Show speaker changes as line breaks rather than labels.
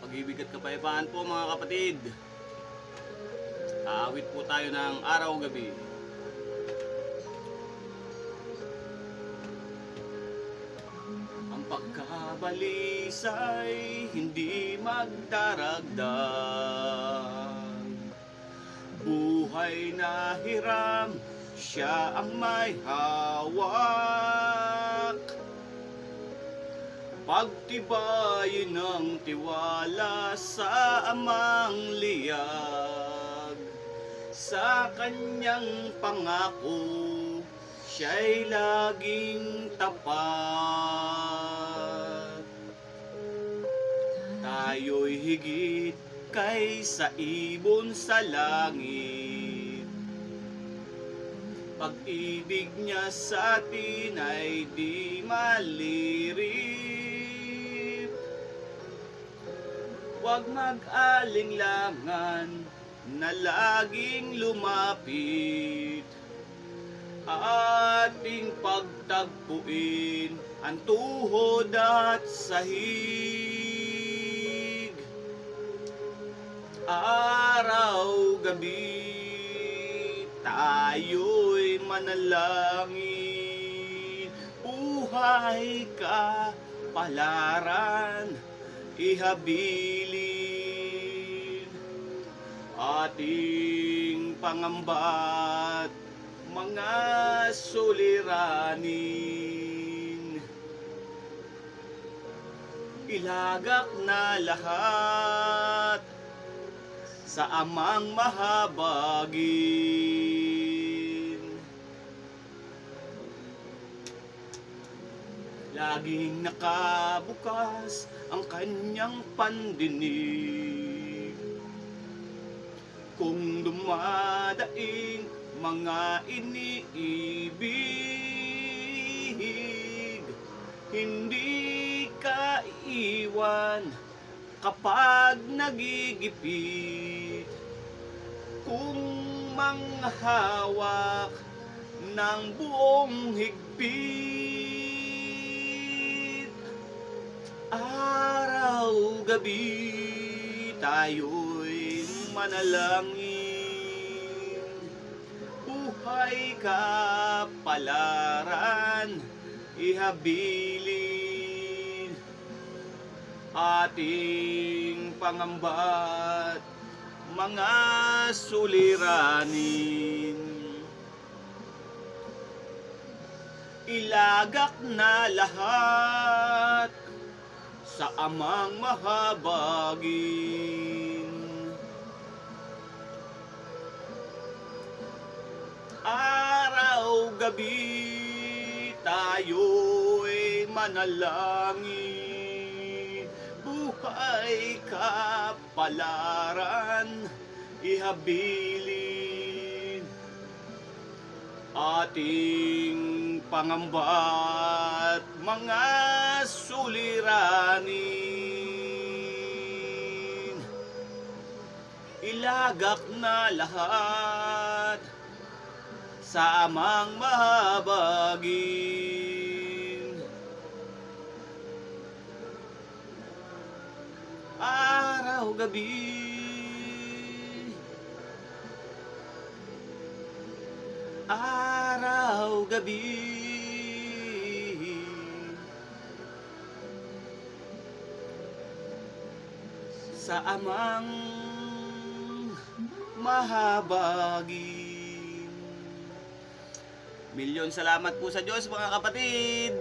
Pag-ibig at kapayapaan po mga kapatid. Aawit po tayo ng araw-gabi. Ang pagkabalisay hindi magdaragdag. Buhay na hiram, siya ang may hawak. Pagtibayin ng tiwala sa amang liyag. Sa kanyang pangako, siya'y laging tapat. Tayo'y higit kaysa ibon sa langit. Pag-ibig niya sa atin ay di malirip. Huwag mag-alinlangan na laging lumapit. Ating pagtagpuin ang tuhod at sahig. Araw-gabi tayo'y manalangin. Buhay ka palaran, ihabilin ating pangamba't mga suliranin. Ilagak na lahat sa amang mahabagin. Laging nakabukas ang kanyang pandinig. Kung dumadaing mga iniibig, hindi ka iiwan kapag nagigipit. Kung manghawak ng buong higpit, araw-gabi tayo'y manalangin. Buhay ka palaran, ihabilin ating pangamba't mga suliranin. Ilagak na lahat sa amang mahabagin. Araw-gabi tayo'y manalangin. Buhay ka palaran, ihabilin ating pangamba't mga suliranin. Ilagak na lahat sa amang mahabagin. Araw-gabi araw-gabi sa amang mahabagin. Milyon salamat po sa Diyos mga kapatid.